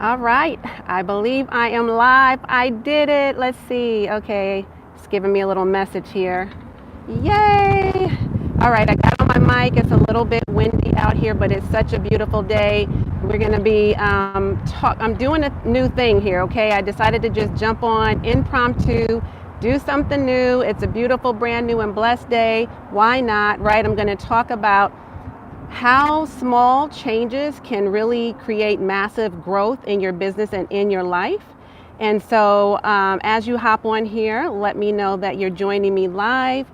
All right, I believe I am live. I did it. Let's see. Okay, it's giving me a little message here. Yay! All right, I got on my mic. It's a little bit windy out here, but it's such a beautiful day. We're gonna be I'm doing a new thing here. Okay, I decided to just jump on impromptu, do something new. It's a beautiful, brand new, and blessed day. Why not, right? I'm gonna talk about how small changes can really create massive growth in your business and in your life. And so as you hop on here, let me know that you're joining me live.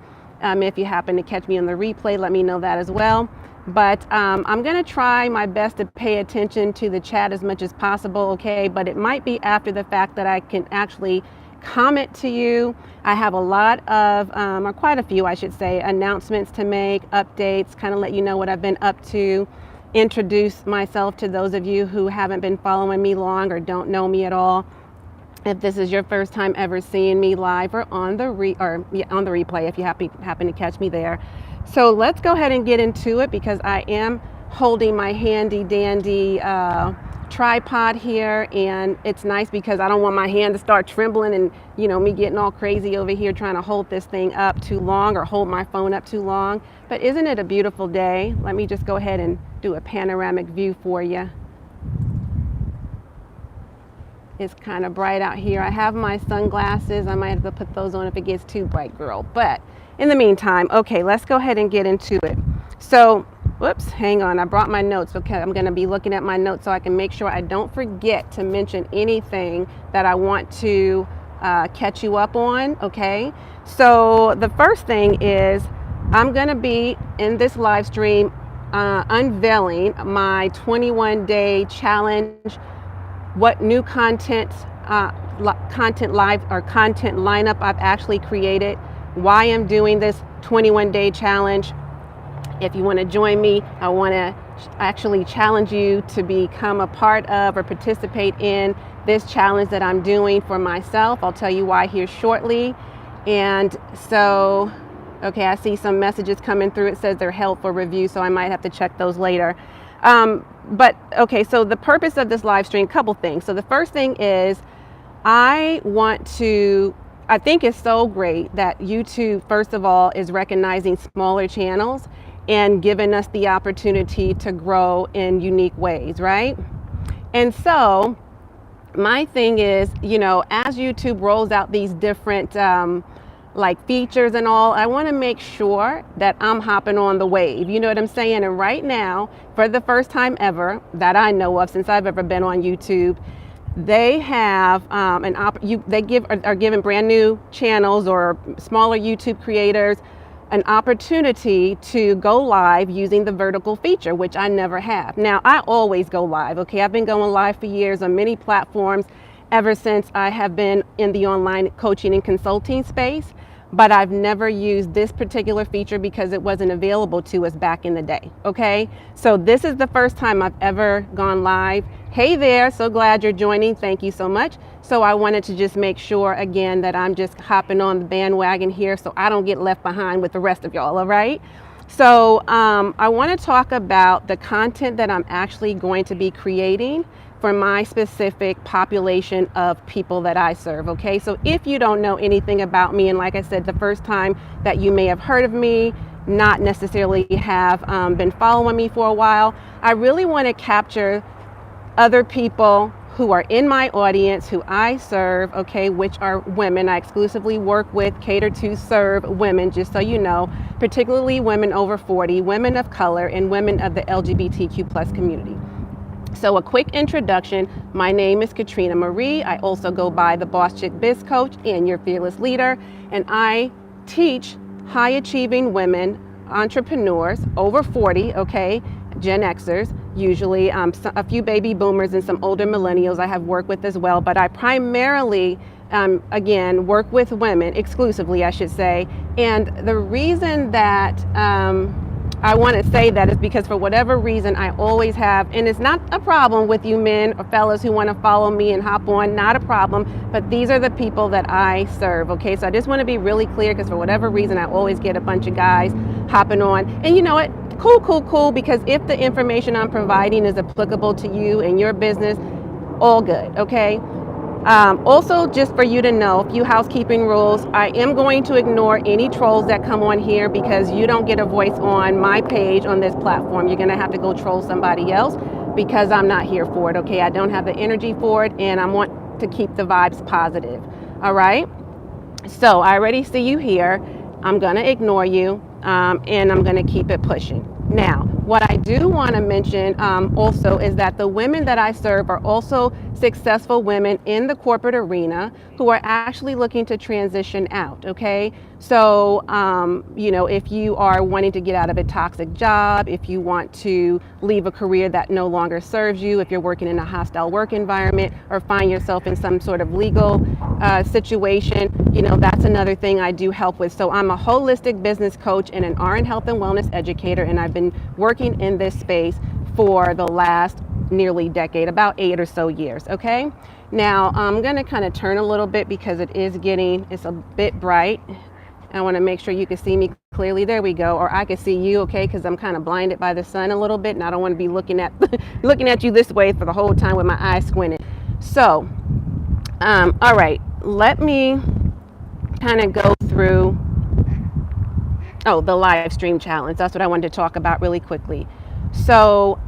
If you happen to catch me on the replay, let me know that as well. But I'm going to try my best to pay attention to the chat as much as possible, okay? But it might be after the fact that I can actually comment to you. I have a lot of, or quite a few, I should say, announcements to make, updates, kind of let you know what I've been up to, introduce myself to those of you who haven't been following me long or don't know me at all. If this is your first time ever seeing me live or on the replay, if you happen to catch me there. So let's go ahead and get into it because I am holding my handy dandy tripod here, and it's nice because I don't want my hand to start trembling and me getting all crazy over here trying to hold this thing up too long or hold my phone up too long. But isn't it a beautiful day? Let me just go ahead and do a panoramic view for you. It's kind of bright out here. I have my sunglasses. I might have to put those on if it gets too bright, girl. But in the meantime, okay, let's go ahead and get into it. So whoops, hang on, I brought my notes. Okay, I'm gonna be looking at my notes so I can make sure I don't forget to mention anything that I want to catch you up on, okay? So the first thing is I'm gonna be in this live stream unveiling my 21-day challenge, what new content lineup I've actually created, why I'm doing this 21-day challenge. If you want to join me, I want to actually challenge you to become a part of or participate in this challenge that I'm doing for myself. I'll tell you why here shortly. And so, okay, I see some messages coming through. It says they're held for review, so I might have to check those later. But okay, so the purpose of this live stream, couple things. So the first thing is I think it's so great that YouTube, first of all, is recognizing smaller channels and giving us the opportunity to grow in unique ways, right? And so my thing is, as YouTube rolls out these different like features and all, I want to make sure that I'm hopping on the wave. You know what I'm saying? And right now, for the first time ever that I know of since I've ever been on YouTube, they have are giving brand new channels or smaller YouTube creators an opportunity to go live using the vertical feature, which I never have. Now, I always go live, okay? I've been going live for years on many platforms ever since I have been in the online coaching and consulting space, but I've never used this particular feature because it wasn't available to us back in the day, okay? So this is the first time I've ever gone live. Hey there, so glad you're joining. Thank you so much. So I wanted to just make sure again that I'm just hopping on the bandwagon here so I don't get left behind with the rest of y'all, all right? So I want to talk about the content that I'm actually going to be creating for my specific population of people that I serve, okay? So if you don't know anything about me, and like I said, the first time that you may have heard of me, not necessarily have been following me for a while, I really want to capture other people who are in my audience, who I serve, okay, which are women. I exclusively work with, cater to, serve women, just so you know, particularly women over 40, women of color, and women of the LGBTQ plus community. So a quick introduction, my name is Catrina Marie. I also go by the Boss Chick Biz Coach and your fearless leader, and I teach high achieving women, entrepreneurs over 40, okay, Gen Xers, usually a few baby boomers and some older millennials I have worked with as well, but I primarily, again, work with women exclusively, I should say. And the reason that I want to say that is because for whatever reason I always have, and it's not a problem with you men or fellas who want to follow me and hop on, not a problem, but these are the people that I serve, okay? So I just want to be really clear because for whatever reason I always get a bunch of guys hopping on. And you know what? Cool, because if the information I'm providing is applicable to you and your business, all good, okay? Also, just for you to know, a few housekeeping rules. I am going to ignore any trolls that come on here because you don't get a voice on my page on this platform. You're going to have to go troll somebody else because I'm not here for it, okay? I don't have the energy for it, and I want to keep the vibes positive, all right? So I already see you here. I'm going to ignore you, and I'm going to keep it pushing. Now, what I do want to mention also is that the women that I serve are also successful women in the corporate arena who are actually looking to transition out, okay? So, you know, if you are wanting to get out of a toxic job, if you want to leave a career that no longer serves you, if you're working in a hostile work environment or find yourself in some sort of legal situation, you know, that's another thing I do help with. So I'm a holistic business coach and an RN health and wellness educator, and I've been working in this space for the last nearly decade, about 8 or so years, okay? Now, I'm gonna kind of turn a little bit because it's a bit bright. I wanna make sure you can see me clearly. There we go. Or I can see you, okay? Because I'm kind of blinded by the sun a little bit, and I don't wanna be looking at you this way for the whole time with my eyes squinted. So, all right, let me kind of go through, the live stream challenge. That's what I wanted to talk about really quickly. So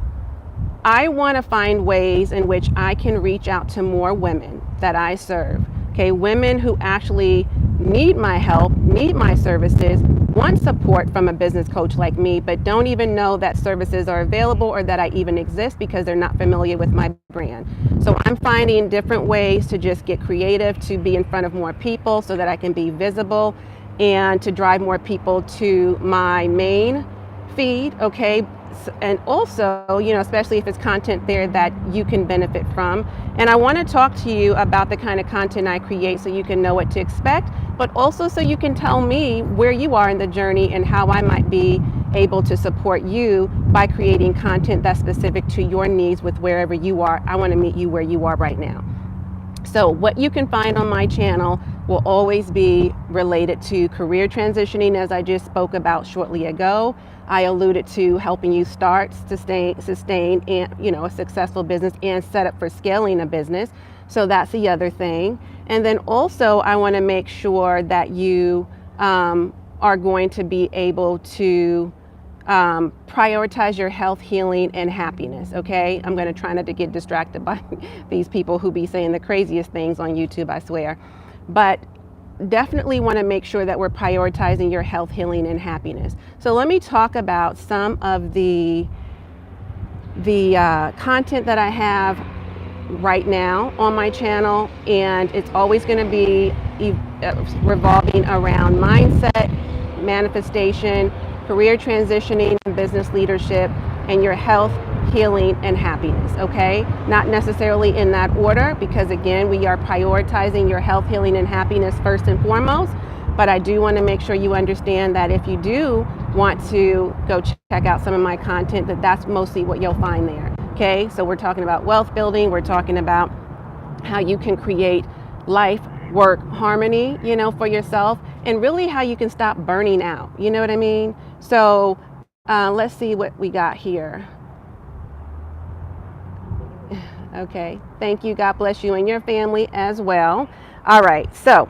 I want to find ways in which I can reach out to more women that I serve, okay? Women who actually need my help, need my services, want support from a business coach like me, but don't even know that services are available or that I even exist because they're not familiar with my brand. So I'm finding different ways to just get creative, to be in front of more people so that I can be visible and to drive more people to my main feed, okay? And also, you know, especially if it's content there that you can benefit from. And I want to talk to you about the kind of content I create so you can know what to expect, but also so you can tell me where you are in the journey and how I might be able to support you by creating content that's specific to your needs with wherever you are. I want to meet you where you are right now. So what you can find on my channel will always be related to career transitioning, as I just spoke about shortly ago. I alluded to helping you start, sustain, and, you know, a successful business and set up for scaling a business. So that's the other thing. And then also I want to make sure that you are going to be able to prioritize your health, healing, and happiness, okay? I'm going to try not to get distracted by these people who be saying the craziest things on YouTube, I swear. But definitely want to make sure that we're prioritizing your health, healing, and happiness. So let me talk about some of the content that I have right now on my channel, and it's always going to be revolving around mindset, manifestation, career transitioning, business leadership, and your health, healing, and happiness, okay? Not necessarily in that order, because again, we are prioritizing your health, healing, and happiness first and foremost, but I do want to make sure you understand that if you do want to go check out some of my content, that's mostly what you'll find there, okay? So we're talking about wealth building, we're talking about how you can create life, work harmony, you know, for yourself, and really how you can stop burning out, you know what I mean? So let's see what we got here. Okay, thank you. God bless you and your family as well. All right, so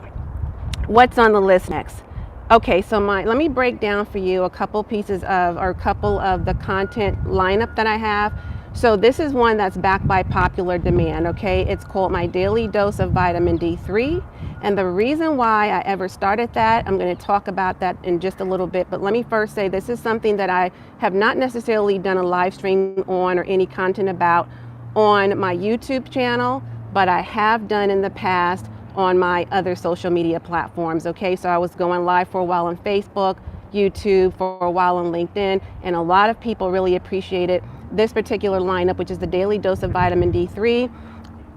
what's on the list next? Okay, so let me break down for you a couple of the content lineup that I have. So this is one that's backed by popular demand, okay? It's called My Daily Dose of Vitamin D3. And the reason why I ever started that, I'm going to talk about that in just a little bit, but let me first say this is something that I have not necessarily done a live stream on or any content about on my YouTube channel, but I have done in the past on my other social media platforms, okay? So I was going live for a while on Facebook, YouTube, for a while on LinkedIn, and a lot of people really appreciated this particular lineup, which is the Daily Dose of Vitamin D3.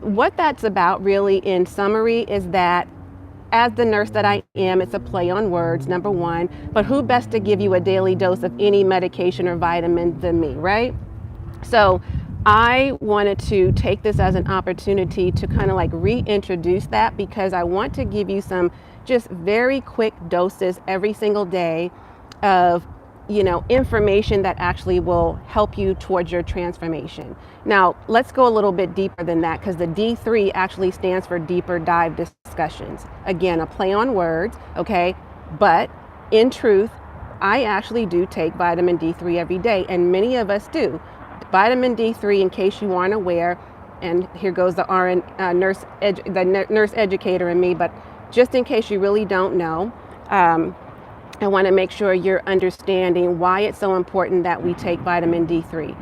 What that's about really in summary is that as the nurse that I am, it's a play on words, number one, but who best to give you a daily dose of any medication or vitamin than me, right? So I wanted to take this as an opportunity to kind of like reintroduce that, because I want to give you some just very quick doses every single day of information that actually will help you towards your transformation. Now, let's go a little bit deeper than that, because the D3 actually stands for deeper dive discussions. Again, a play on words, okay? But in truth, I actually do take vitamin D3 every day, and many of us do. Vitamin D3, in case you aren't aware, and here goes the nurse educator in me, but just in case you really don't know, I want to make sure you're understanding why it's so important that we take vitamin D3.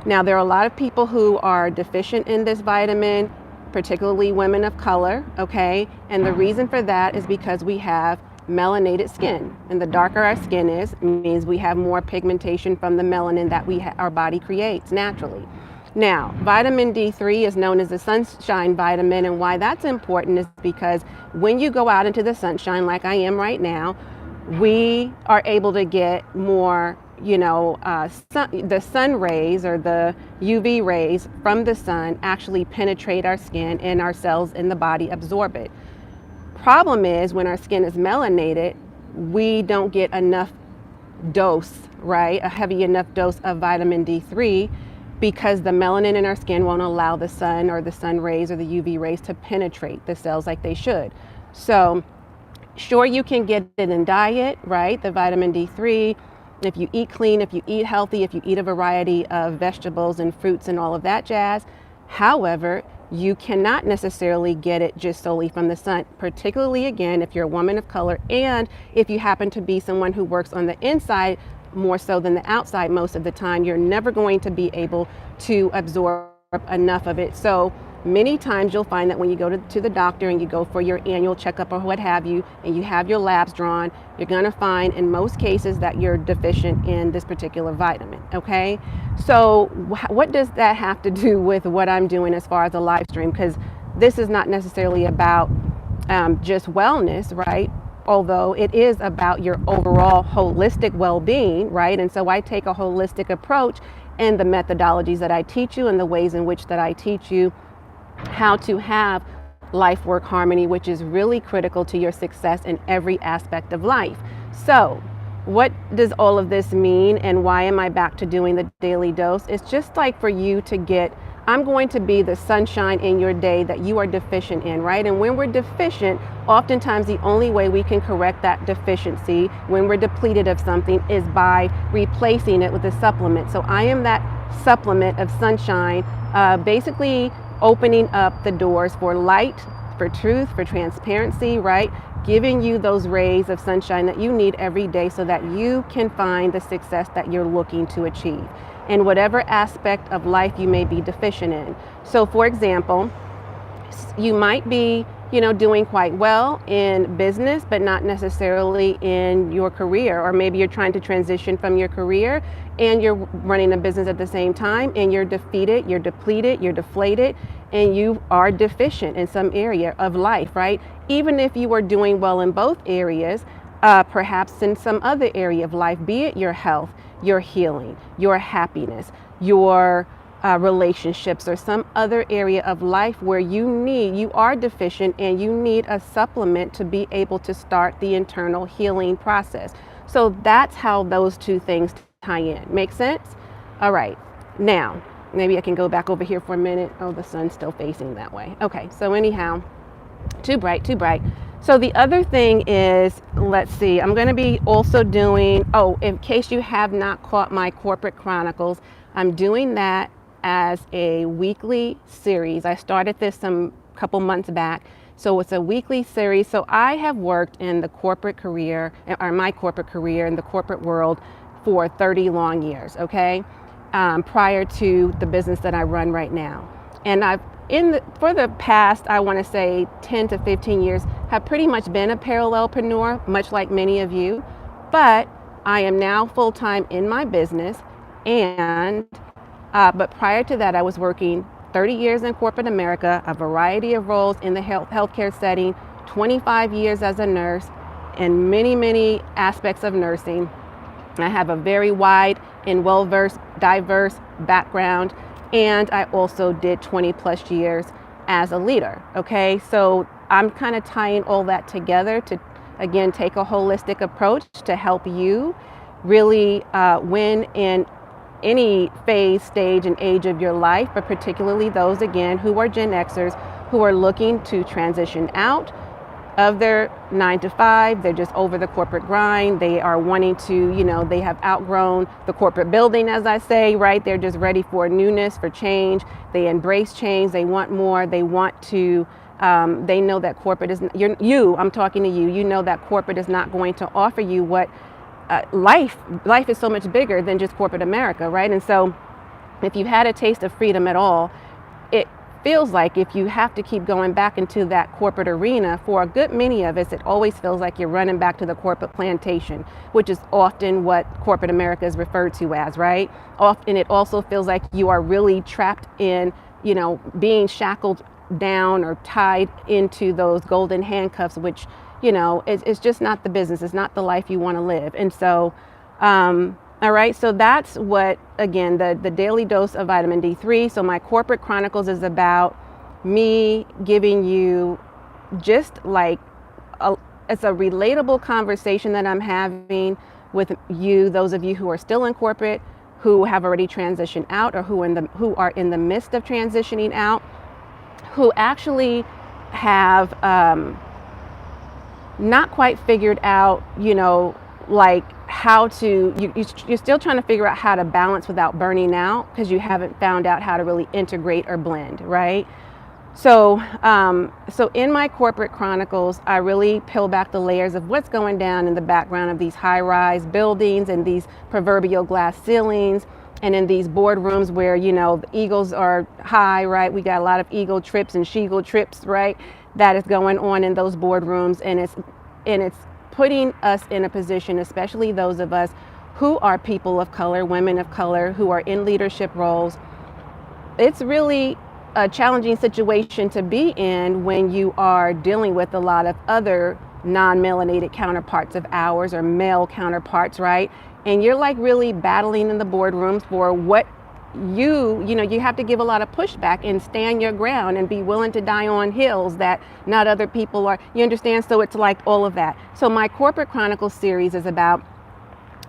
Now, there are a lot of people who are deficient in this vitamin, particularly women of color, okay? And the reason for that is because we have melanated skin. And the darker our skin is, means we have more pigmentation from the melanin that our body creates naturally. Now, vitamin D3 is known as the sunshine vitamin, and why that's important is because when you go out into the sunshine, like I am right now, we are able to get more, the sun rays or the UV rays from the sun actually penetrate our skin, and our cells in the body absorb it. Problem is, when our skin is melanated, we don't get enough dose, right? A heavy enough dose of vitamin D3, because the melanin in our skin won't allow the sun or the sun rays or the UV rays to penetrate the cells like they should. So sure, you can get it in diet, right? The vitamin D3, if you eat clean, if you eat healthy, if you eat a variety of vegetables and fruits and all of that jazz. However, you cannot necessarily get it just solely from the sun, particularly again, if you're a woman of color, and if you happen to be someone who works on the inside more so than the outside most of the time, you're never going to be able to absorb enough of it. So many times you'll find that when you go to the doctor and you go for your annual checkup or what have you, and you have your labs drawn, you're going to find in most cases that you're deficient in this particular vitamin, okay? So what does that have to do with what I'm doing as far as a live stream? Because this is not necessarily about just wellness, right? Although it is about your overall holistic well-being, right? And so I take a holistic approach in the methodologies that I teach you and the ways in which that I teach you how to have life-work harmony, which is really critical to your success in every aspect of life. So what does all of this mean, and why am I back to doing the daily dose? It's just like for you to get, I'm going to be the sunshine in your day that you are deficient in, right? And when we're deficient, oftentimes the only way we can correct that deficiency when we're depleted of something is by replacing it with a supplement. So I am that supplement of sunshine, basically opening up the doors for light, for truth, for transparency, right? Giving you those rays of sunshine that you need every day so that you can find the success that you're looking to achieve in whatever aspect of life you may be deficient in. So for example, you might be, doing quite well in business, but not necessarily in your career. Or maybe you're trying to transition from your career and you're running a business at the same time, and you're defeated, you're depleted, you're deflated, and you are deficient in some area of life, right? Even if you are doing well in both areas, perhaps in some other area of life, be it your health, your healing, your happiness, your relationships, or some other area of life where you are deficient and you need a supplement to be able to start the internal healing process. So that's how those two things tie in. Make sense? All right. Now, maybe I can go back over here for a minute. Oh, the sun's still facing that way. Okay. So anyhow, too bright, too bright. So the other thing is, let's see, I'm going to be also doing, in case you have not caught my Corporate Chronicles, I'm doing that as a weekly series. I started this some couple months back. So it's a weekly series. So I have worked in the corporate career, or my corporate career in the corporate world for 30 long years, okay? Prior to the business that I run right now. And for the past, I want to say 10 to 15 years, have pretty much been a parallelpreneur, much like many of you. But I am now full-time in my business, and but prior to that, I was working 30 years in corporate America, a variety of roles in the healthcare setting, 25 years as a nurse, and many, many aspects of nursing. I have a very wide and well-versed, diverse background, and I also did 20 plus years as a leader, okay? So I'm kind of tying all that together to, again, take a holistic approach to help you really win in any phase, stage, and age of your life, but particularly those, again, who are Gen Xers, who are looking to transition out of their 9 to 5. They're just over the corporate grind. They are wanting to, they have outgrown the corporate building, as I say, right? They're just ready for newness, for change. They embrace change. They want more. They want to, they know that corporate is, I'm talking to you, you know that corporate is not going to offer you what life is so much bigger than just corporate America, right? And so if you've had a taste of freedom at all, it feels like if you have to keep going back into that corporate arena, for a good many of us, it always feels like you're running back to the corporate plantation, which is often what corporate America is referred to as, right? Often it also feels like you are really trapped in, being shackled down or tied into those golden handcuffs, which, it's just not the business. It's not the life you want to live. And so, all right, so that's what, again, the daily dose of vitamin D3. So my Corporate Chronicles is about me giving you just like, it's a relatable conversation that I'm having with you, those of you who are still in corporate, who have already transitioned out, or who are in the midst of transitioning out, who actually have not quite figured out, like how to, you're still trying to figure out how to balance without burning out, because you haven't found out how to really integrate or blend, right? So, so in my Corporate Chronicles, I really peel back the layers of what's going down in the background of these high-rise buildings and these proverbial glass ceilings, and in these boardrooms where, the egos are high, right? We got a lot of ego trips and she-go trips, right? That is going on in those boardrooms, and it's putting us in a position, especially those of us who are people of color, women of color, who are in leadership roles. It's really a challenging situation to be in when you are dealing with a lot of other non-melanated counterparts of ours, or male counterparts, right? And you're like really battling in the boardrooms for what you have to give a lot of pushback and stand your ground and be willing to die on hills that not other people are, you understand? So it's like all of that. So my Corporate Chronicles series is about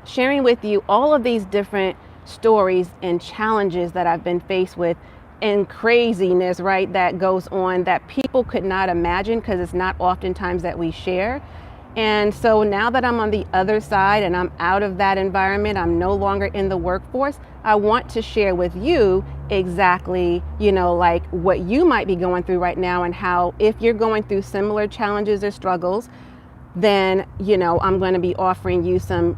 sharing with you all of these different stories and challenges that I've been faced with, and craziness, right, that goes on that people could not imagine, because it's not oftentimes that we share. And so now that I'm on the other side and I'm out of that environment, I'm no longer in the workforce, I want to share with you exactly, like what you might be going through right now, and how, if you're going through similar challenges or struggles, then, I'm going to be offering you some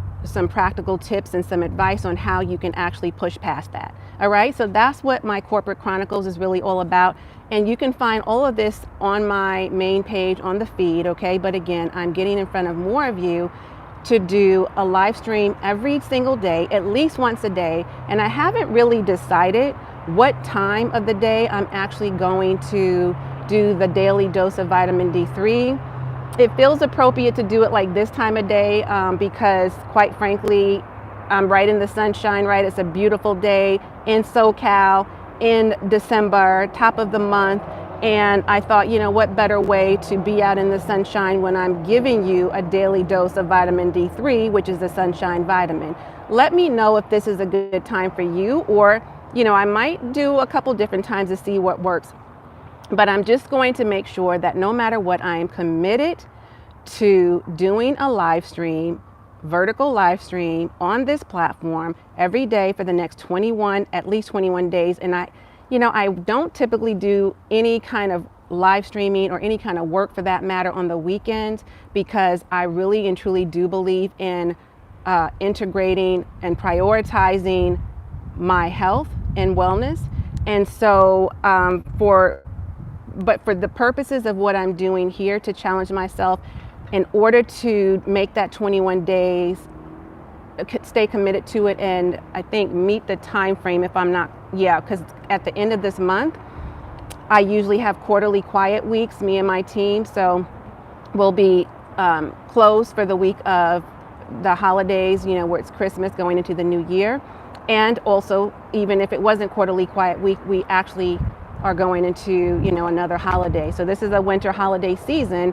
practical tips and some advice on how you can actually push past that. All right, so that's what my Corporate Chronicles is really all about. And you can find all of this on my main page on the feed, okay? But again, I'm getting in front of more of you to do a live stream every single day, at least once a day. And I haven't really decided what time of the day I'm actually going to do the daily dose of vitamin D3. It feels appropriate to do it like this time of day because, quite frankly, I'm right in the sunshine, right? It's a beautiful day in SoCal in December, top of the month. And I thought, what better way to be out in the sunshine when I'm giving you a daily dose of vitamin D3, which is a sunshine vitamin. Let me know if this is a good time for you, or, I might do a couple different times to see what works. But I'm just going to make sure that no matter what, I am committed to doing a live stream, vertical live stream on this platform every day for the next at least 21 days. And I don't typically do any kind of live streaming or any kind of work for that matter on the weekends, because I really and truly do believe in integrating and prioritizing my health and wellness. And so but for the purposes of what I'm doing here, to challenge myself in order to make that 21 days, stay committed to it, and I think meet the time frame, if I'm not, because at the end of this month, I usually have quarterly quiet weeks, me and my team. So we'll be closed for the week of the holidays, where it's Christmas going into the new year. And also, even if it wasn't quarterly quiet week, we actually are going into, another holiday. So this is a winter holiday season.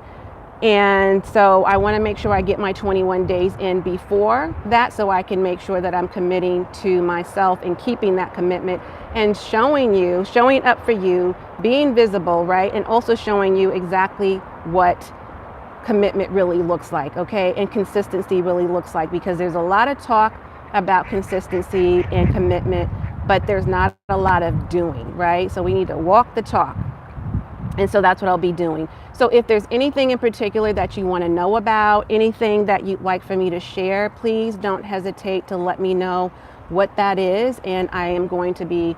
And so I want to make sure I get my 21 days in before that, so I can make sure that I'm committing to myself and keeping that commitment and showing up for you, being visible, right? And also showing you exactly what commitment really looks like, okay? And consistency really looks like, because there's a lot of talk about consistency and commitment, but there's not a lot of doing, right? So we need to walk the talk. And so that's what I'll be doing. So if there's anything in particular that you want to know about, anything that you'd like for me to share, please don't hesitate to let me know what that is. And I am going to be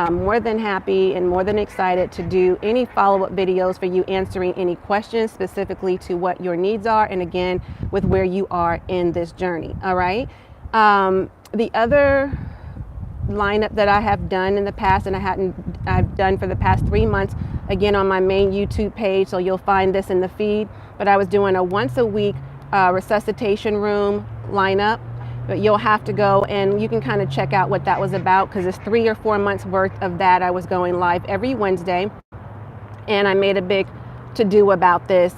more than happy and more than excited to do any follow-up videos for you, answering any questions specifically to what your needs are, and again, with where you are in this journey. All right. The other lineup that I have done in the past, and I've done for the past 3 months, again on my main YouTube page, so you'll find this in the feed, but I was doing a once a week resuscitation room lineup. But you'll have to go and you can kind of check out what that was about, because it's 3 or 4 months worth of that. I was going live every Wednesday, and I made a big to-do about this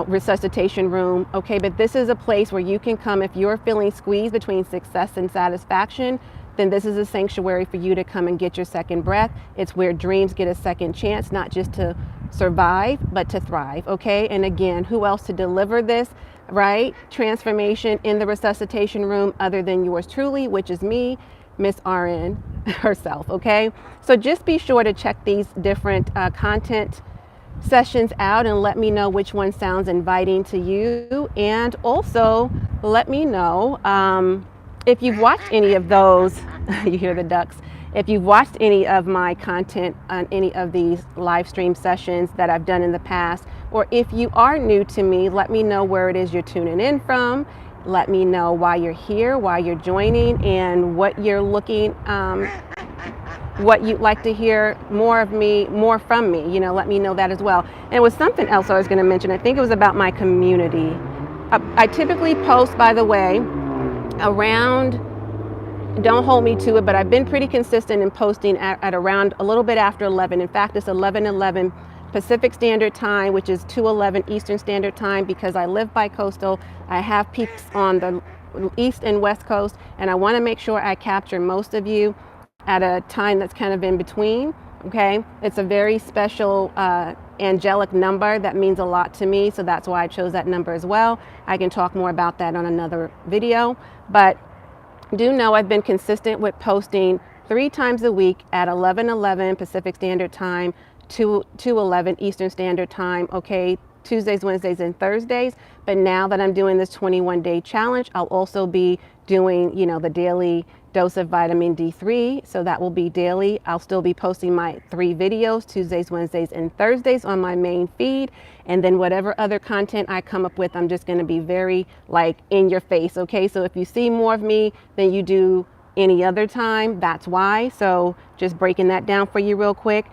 resuscitation room. Okay, but this is a place where you can come if you're feeling squeezed between success and satisfaction. Then this is a sanctuary for you to come and get your second breath. It's where dreams get a second chance, not just to survive, but to thrive. Okay, and again, who else to deliver this, right? Transformation in the resuscitation room other than yours truly, which is me, Miss RN herself. Okay, so just be sure to check these different content sessions out and let me know which one sounds inviting to you. And also let me know if you've watched any of those, you hear the ducks, if you've watched any of my content on any of these live stream sessions that I've done in the past, or if you are new to me, let me know where it is you're tuning in from. Let me know why you're here, why you're joining, and what you're looking, what you'd like to hear more from me. You know, let me know that as well. And it was something else I was going to mention. I think it was about my community. I typically post, by the way, around, don't hold me to it, but I've been pretty consistent in posting at around a little bit after 11. In fact, it's 11:11 Pacific Standard Time, which is 2:11 Eastern Standard Time, because I live by coastal. I have peeps on the East and West Coast, and I want to make sure I capture most of you at a time that's kind of in between. Okay, it's a very special angelic number that means a lot to me, so that's why I chose that number as well. I can talk more about that on another video, but do know I've been consistent with posting 3 times a week at 11:11 Pacific Standard Time, 2:11 Eastern Standard Time. Okay, Tuesdays, Wednesdays, and Thursdays. But now that I'm doing this 21-day challenge, I'll also be doing, you know, the daily dose of vitamin D3. So that will be daily. I'll still be posting my 3 videos, Tuesdays, Wednesdays, and Thursdays on my main feed. And then whatever other content I come up with, I'm just going to be very like in your face. Okay, so if you see more of me than you do any other time, that's why. So just breaking that down for you real quick.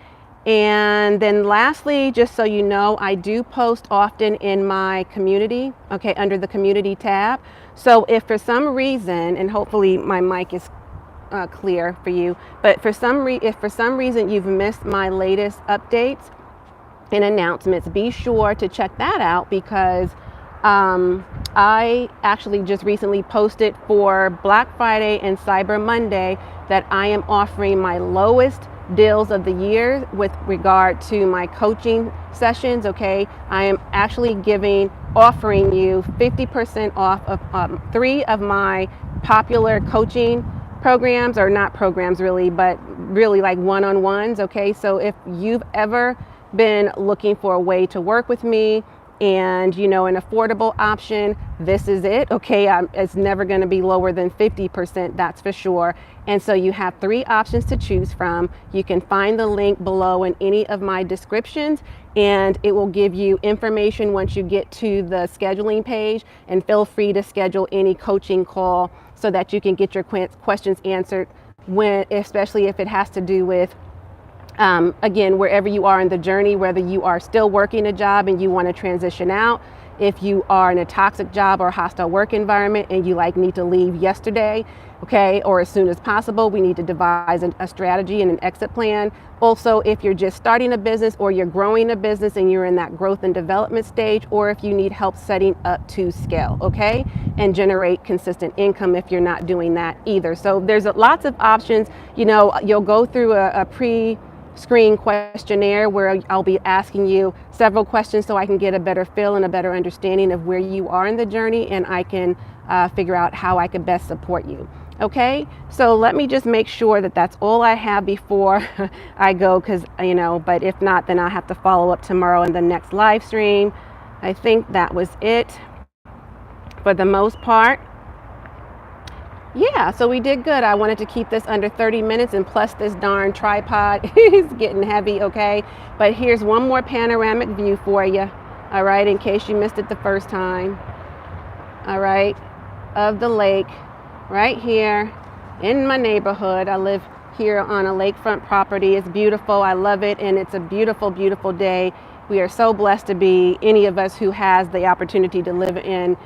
And then lastly, just so you know, I do post often in my community, okay, under the community tab. So if for some reason, and hopefully my mic is clear for you, but if for some reason you've missed my latest updates and announcements, be sure to check that out, because I actually just recently posted for Black Friday and Cyber Monday that I am offering my lowest deals of the year with regard to my coaching sessions. Okay, I am actually offering you 50% off of 3 of my popular coaching programs, or not programs really, but really like one-on-ones. Okay, so if you've ever been looking for a way to work with me and, you know, an affordable option, this is it. Okay, it's never going to be lower than 50%, that's for sure. And so you have 3 options to choose from. You can find the link below in any of my descriptions, and it will give you information once you get to the scheduling page. And feel free to schedule any coaching call so that you can get your questions answered, especially if it has to do with again, wherever you are in the journey, whether you are still working a job and you want to transition out, If you are in a toxic job or hostile work environment and you need to leave yesterday, okay, or as soon as possible, we need to devise a strategy and an exit plan. Also, if you're just starting a business or you're growing a business and you're in that growth and development stage, or if you need help setting up to scale, okay, and generate consistent income if you're not doing that either. So there's lots of options. You'll go through a pre-screen questionnaire where I'll be asking you several questions so I can get a better feel and a better understanding of where you are in the journey, and I can figure out how I could best support you. Okay, so let me just make sure that that's all I have before I go, because but if not, then I'll have to follow up tomorrow in the next live stream. I think that was it for the most part. Yeah, so we did good. I wanted to keep this under 30 minutes, and plus this darn tripod is getting heavy, okay? But here's one more panoramic view for you, all right, in case you missed it the first time, all right, of the lake right here in my neighborhood. I live here on a lakefront property. It's beautiful. I love it, and it's a beautiful, beautiful day. We are so blessed to be, any of us who has the opportunity to live in,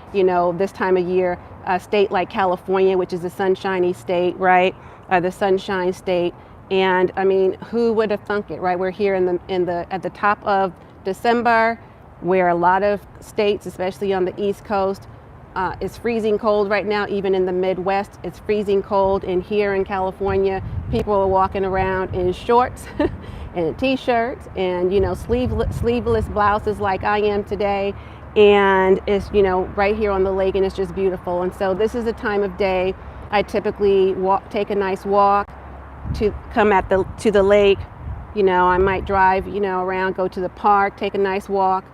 this time of year, a state like California, which is a sunshiny state, right? The Sunshine State. And I mean, who would have thunk it, right? We're here at the top of December, where a lot of states, especially on the East Coast, it's freezing cold right now. Even in the Midwest, it's freezing cold. And here in California, people are walking around in shorts and t-shirts and sleeveless blouses like I am today. And it's right here on the lake, and it's just beautiful. And so this is a time of day I typically take a nice walk to come to the lake. I might drive around, go to the park, take a nice walk,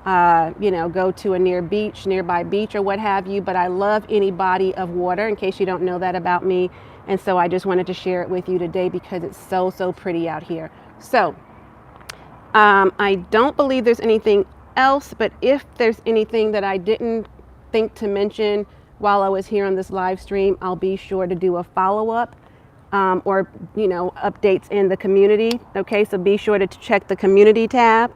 go to a nearby beach or what have you. But I love any body of water, in case you don't know that about me. And so I just wanted to share it with you today because it's so pretty out here. So I don't believe there's anything else, but if there's anything that I didn't think to mention while I was here on this live stream, I'll be sure to do a follow-up or updates in the community. Okay, so be sure to check the community tab.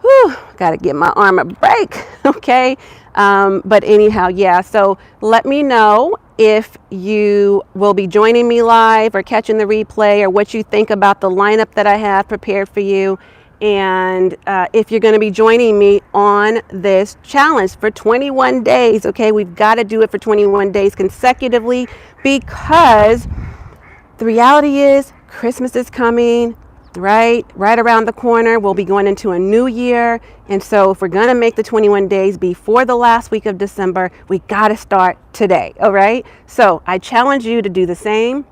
Whew, gotta give my arm a break. Okay, but anyhow, yeah, so let me know if you will be joining me live or catching the replay, or what you think about the lineup that I have prepared for you. And if you're going to be joining me on this challenge for 21 days, okay, we've got to do it for 21 days consecutively, because the reality is Christmas is coming, right around the corner. We'll be going into a new year. And so if we're going to make the 21 days before the last week of December, we got to start today. All right. So I challenge you to do the same.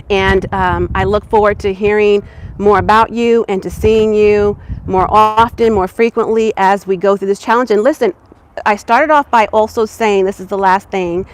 And I look forward to hearing more about you and to seeing you more often, more frequently as we go through this challenge. And listen, I started off by also saying, this is the last thing,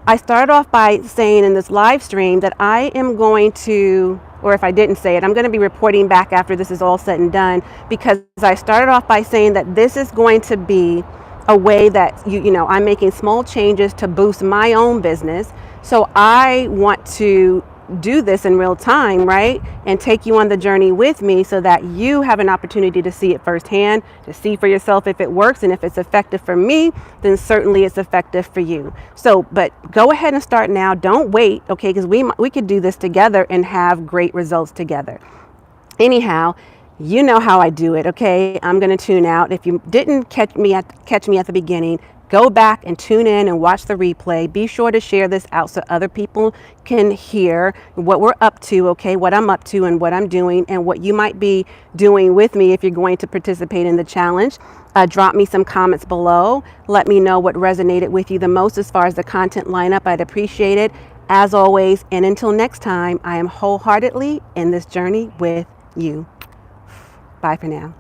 I started off by saying in this live stream that I am going to, or if I didn't say it, I'm going to be reporting back after this is all said and done, because I started off by saying that this is going to be a way that I'm making small changes to boost my own business. So I want to do this in real time, right? And take you on the journey with me so that you have an opportunity to see it firsthand, to see for yourself if it works. And if it's effective for me, then certainly it's effective for you. So, but go ahead and start now. Don't wait, okay? Because we could do this together and have great results together. Anyhow, you know how I do it, okay? I'm going to tune out. If you didn't catch me at the beginning, go back and tune in and watch the replay. Be sure to share this out so other people can hear what we're up to, okay, what I'm up to and what I'm doing and what you might be doing with me if you're going to participate in the challenge. Drop me some comments below. Let me know what resonated with you the most as far as the content lineup. I'd appreciate it. As always, and until next time, I am wholeheartedly in this journey with you. Bye for now.